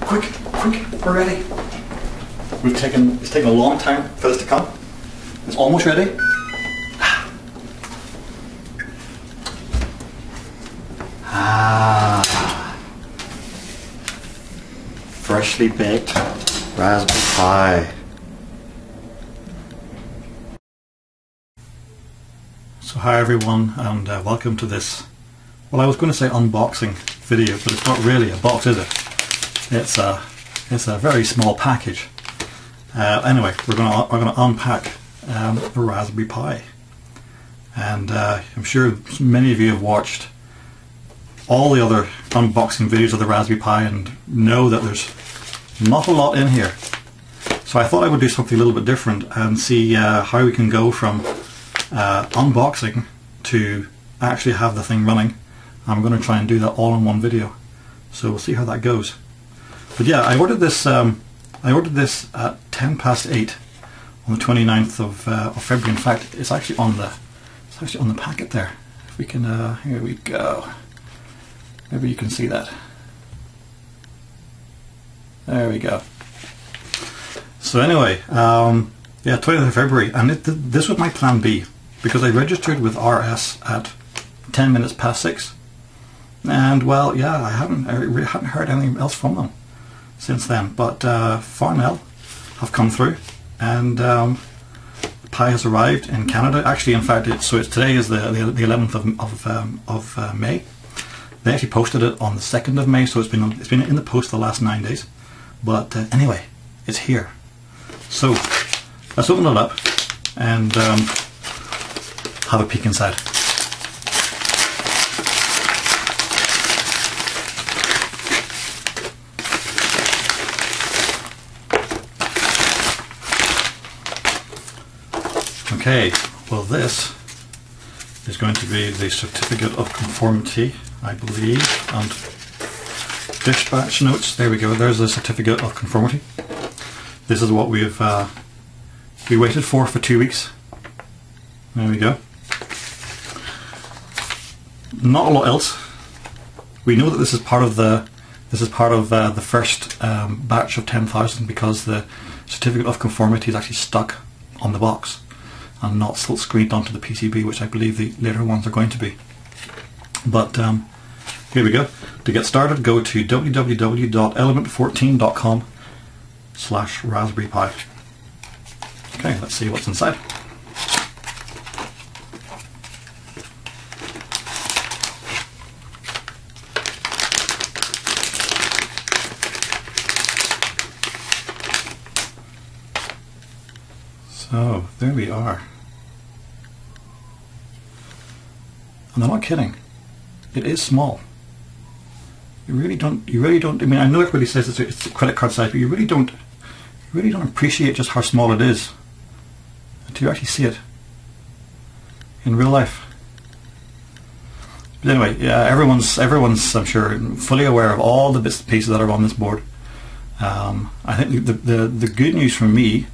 quick, we're ready. It's taken a long time for this to come. It's almost ready. Freshly baked raspberry pie. So hi everyone, and welcome to this, well, I was going to say unboxing video, but it's not really a box, is it? It's a very small package. Anyway, we're gonna unpack a raspberry pie, and I'm sure many of you have watched all the other unboxing videos of the Raspberry Pi and know that there's not a lot in here. So I thought I would do something a little bit different and see how we can go from unboxing to actually have the thing running. I'm going to try and do that all in one video. So we'll see how that goes. But yeah, I ordered this at 8:10 on the 29th of February. In fact, it's actually on the packet there. If we can, here we go. Maybe you can see that. There we go. So anyway, yeah, 20th of February, and this was my plan B, because I registered with RS at 6:10, and well, yeah, I really haven't heard anything else from them since then. But Farnell have come through, and the pie has arrived in Canada. Actually, in fact, today is the 11th of May. They actually posted it on the 2nd of May, so it's been in the post the last 9 days. But anyway, it's here. So let's open it up and have a peek inside. Okay, well, this is going to be the certificate of conformity, I believe, and dispatch notes. There we go. There's the certificate of conformity. This is what we waited for 2 weeks. There we go. Not a lot else. We know that this is part of the first batch of 10,000, because the certificate of conformity is actually stuck on the box and not still screened onto the PCB, which I believe the later ones are going to be. But here we go. To get started, go to www.element14.com/Raspberry Pi. Okay, let's see what's inside. So there we are. And I'm not kidding. It is small. You really don't, I mean, I know everybody says it's a credit card size, but you really don't appreciate just how small it is until you actually see it in real life. But anyway, yeah, everyone's I'm sure fully aware of all the bits and pieces that are on this board. I think the good news for me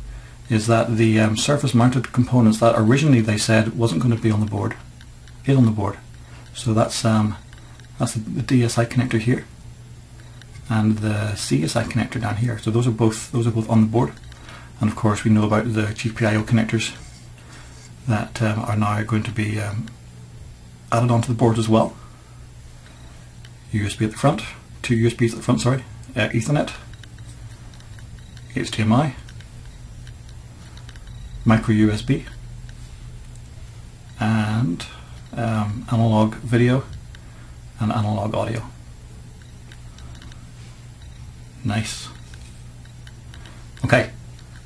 is that the surface mounted components that originally they said wasn't going to be on the board is on the board. So that's the DSI connector here and the CSI connector down here. So those are both on the board. And of course we know about the GPIO connectors that are now going to be added onto the board as well. USB at the front, 2 USBs at the front, sorry, Ethernet, HDMI, micro USB, and analog video and analog audio. Nice. Okay,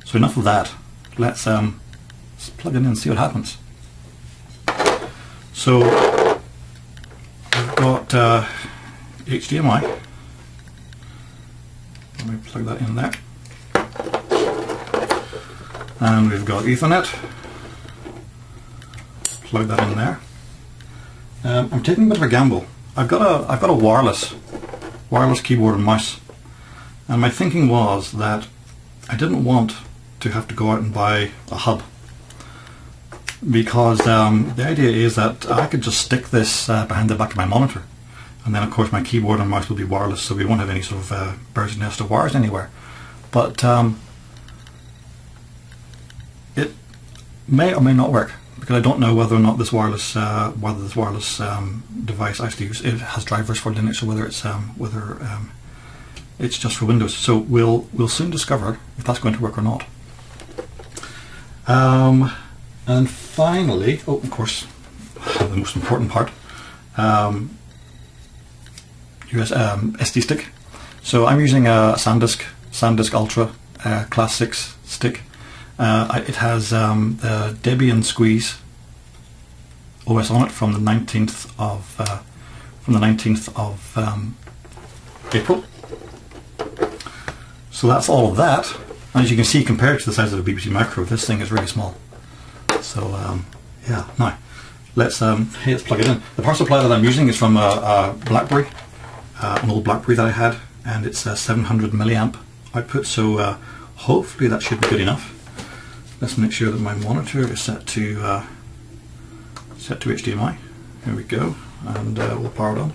so enough of that. Let's plug it in and see what happens. So we've got HDMI. Let me plug that in there. And we've got Ethernet. Plug that in there. I'm taking a bit of a gamble. I've got a wireless keyboard and mouse, and my thinking was that I didn't want to have to go out and buy a hub, because the idea is that I could just stick this behind the back of my monitor And then of course my keyboard and mouse will be wireless, so we won't have any sort of bird's nest of wires anywhere. But it may or may not work, because I don't know whether or not this wireless device actually it has drivers for Linux, or whether it's just for Windows. So we'll soon discover if that's going to work or not. And finally, oh, of course, the most important part, SD stick. So I'm using a SanDisk Ultra Class 6 stick. It has the Debian Squeeze OS on it from the 19th of April. So that's all of that. And as you can see, compared to the size of the BBC Micro, this thing is really small. So yeah, now let's plug it in. The power supply that I'm using is from a BlackBerry, an old BlackBerry that I had, and it's a 700 milliamp output. So hopefully that should be good enough. Let's make sure that my monitor is set to HDMI. Here we go, and we'll power it on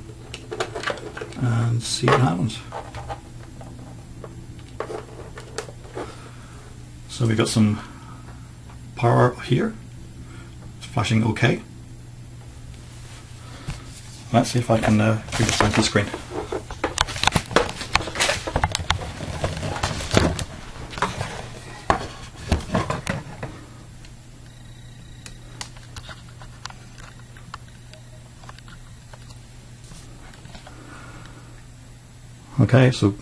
and see what happens. So we've got some power here. It's flashing OK. Let's see if I can bring this onto the screen. Okay, so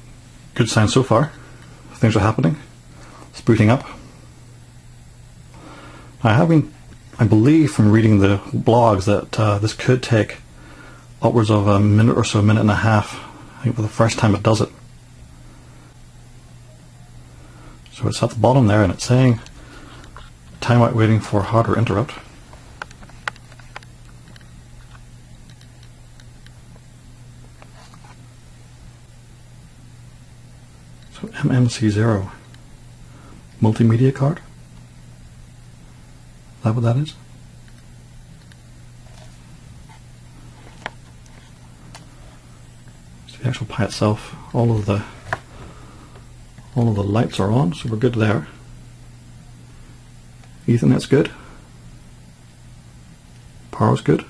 good sign so far. Things are happening. It's booting up. I believe from reading the blogs that this could take upwards of a minute or so, a minute and a half, I think, for the first time it does it. So it's at the bottom there, and it's saying timeout waiting for hardware interrupt. So MMC0 multimedia card. Is that what that is? So the actual Pi itself, all of the lights are on, so we're good there. Ethernet's good. Power's good.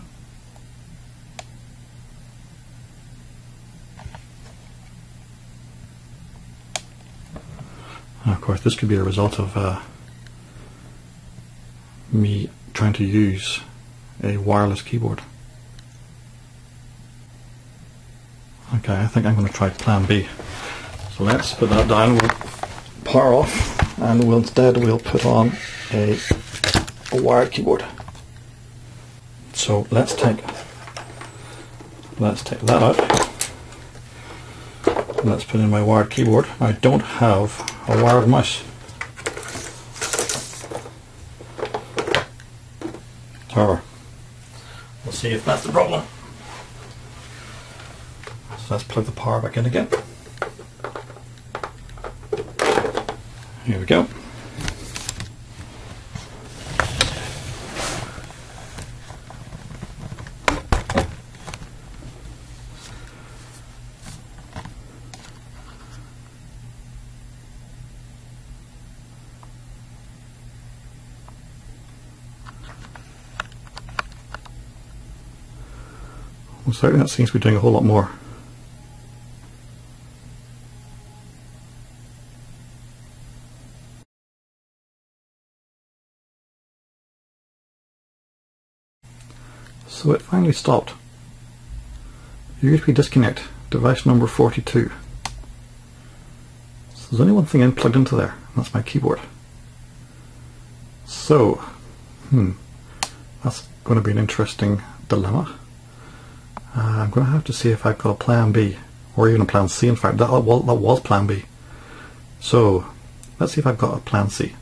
And of course, this could be a result of me trying to use a wireless keyboard. Okay, I think I'm going to try plan B. So let's put that down, we'll power off, and instead we'll put on a wired keyboard. So let's take that out. Let's put in my wired keyboard. I don't have a wired mouse. However, we'll see if that's the problem. So let's plug the power back in again. Here we go. Well, certainly that seems to be doing a whole lot more. So it finally stopped. USB disconnect, device number 42. So there's only one thing plugged into there, and that's my keyboard. So, that's going to be an interesting dilemma. I'm going to have to see if I've got a plan B, or even a plan C. In fact, that was plan B. So let's see if I've got a plan C.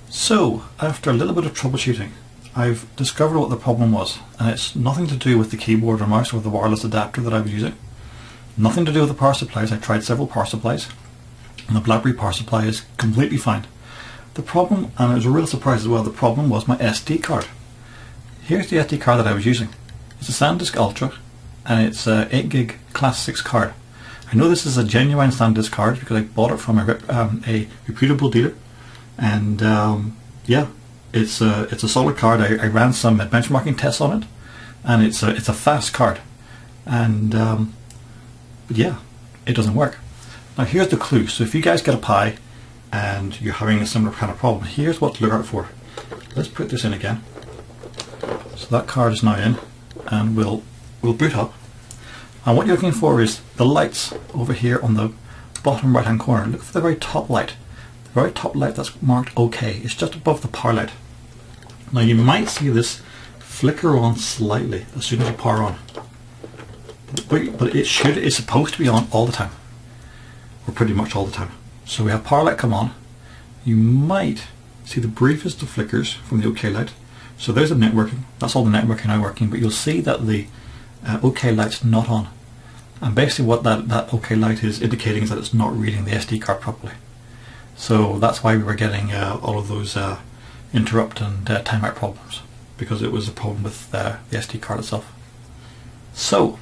So after a little bit of troubleshooting, I've discovered what the problem was, and it's nothing to do with the keyboard or mouse or the wireless adapter that I was using. Nothing to do with the power supplies. I tried several power supplies, and the BlackBerry power supply is completely fine. The problem, and it was a real surprise as well, the problem was my SD card. Here's the SD card that I was using. It's a SanDisk Ultra, and it's a 8 gig Class 6 card. I know this is a genuine SanDisk card because I bought it from a reputable dealer, and yeah, it's a solid card. I ran some benchmarking tests on it, and it's a fast card, and but yeah, it doesn't work. Now here's the clue. So if you guys get a Pi and you're having a similar kind of problem, here's what to look out for. Let's put this in again. So that card is now in, and we'll boot up. And what you're looking for is the lights over here on the bottom right hand corner. Look for the very top light. The very top light that's marked OK. It's just above the power light. Now you might see this flicker on slightly as soon as you power on. But it's supposed to be on all the time. Or pretty much all the time. So we have power light come on. You might see the briefest of flickers from the OK light. So there's the networking. That's all the networking now working. But you'll see that the OK light's not on. And basically what that OK light is indicating is that it's not reading the SD card properly. So that's why we were getting all of those interrupt and timeout problems. Because it was a problem with the SD card itself. So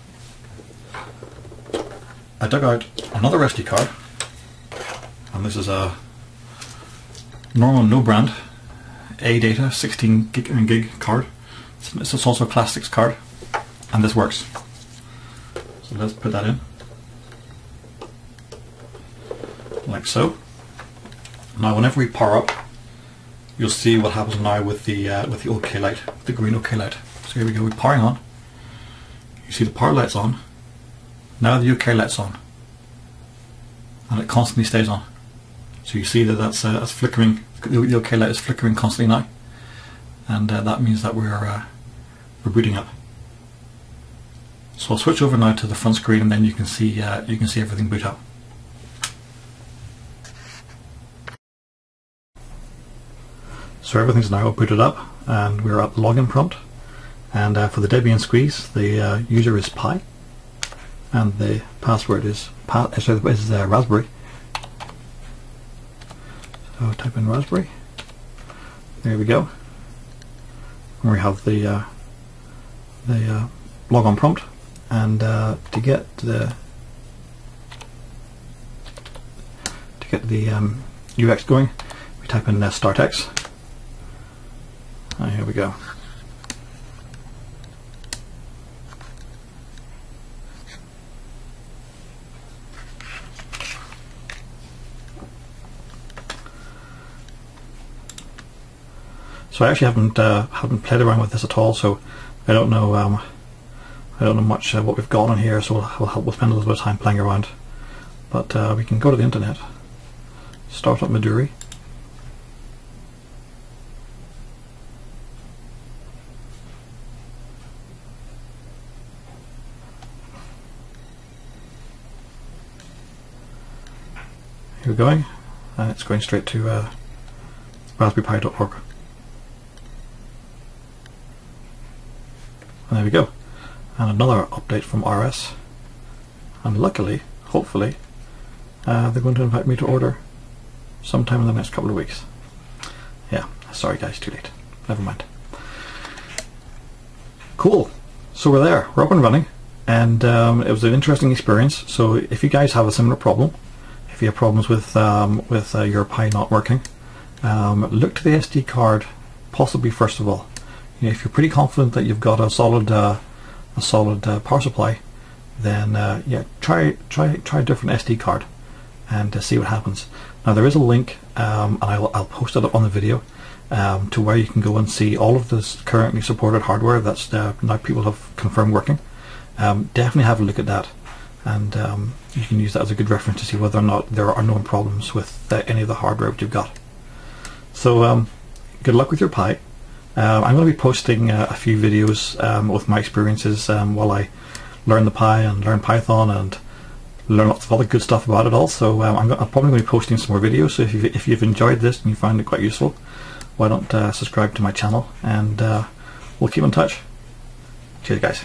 I dug out another SD card, and this is a normal no brand A-Data 16 gig card. It's also a Class 6 card, and this works. So let's put that in, like so. Now whenever we power up, you'll see what happens now with the OK light, the green OK light. So here we go, we're powering on. You see the power light's on. Now the OK light's on, and it constantly stays on. So you see that that's flickering. The OK light is flickering constantly now, and that means that we're booting up. So I'll switch over now to the front screen, and then you can see everything boot up. So everything's now booted up, and we're at the login prompt. And for the Debian squeeze, the user is Pi. And the password is Raspberry. So type in Raspberry. There we go. And we have the logon prompt, and to get the UX going, we type in StartX. And here we go. So I actually haven't played around with this at all, so I don't know much what we've got on here. So we'll spend a little bit of time playing around. But we can go to the internet, start up Maduri. Here we're going, and it's going straight to raspberrypi.org. And there we go, and another update from RS, and luckily, hopefully, they're going to invite me to order sometime in the next couple of weeks. Yeah, sorry guys, too late. Never mind. Cool. So we're there. We're up and running, and it was an interesting experience. So if you guys have a similar problem, if you have problems with your Pi not working, look to the SD card, possibly first of all. If you're pretty confident that you've got a solid power supply, then yeah, try a different SD card and see what happens. Now there is a link, and I'll post it up on the video, to where you can go and see all of this currently supported hardware that's now people have confirmed working. Definitely have a look at that, and you can use that as a good reference to see whether or not there are known problems with any of the hardware that you've got. So good luck with your Pi. I'm going to be posting a few videos with my experiences while I learn the Pi and learn Python and learn lots of other good stuff about it all. So I'm probably going to be posting some more videos. So if you've enjoyed this and you found it quite useful, why don't subscribe to my channel, and we'll keep in touch. Cheers guys.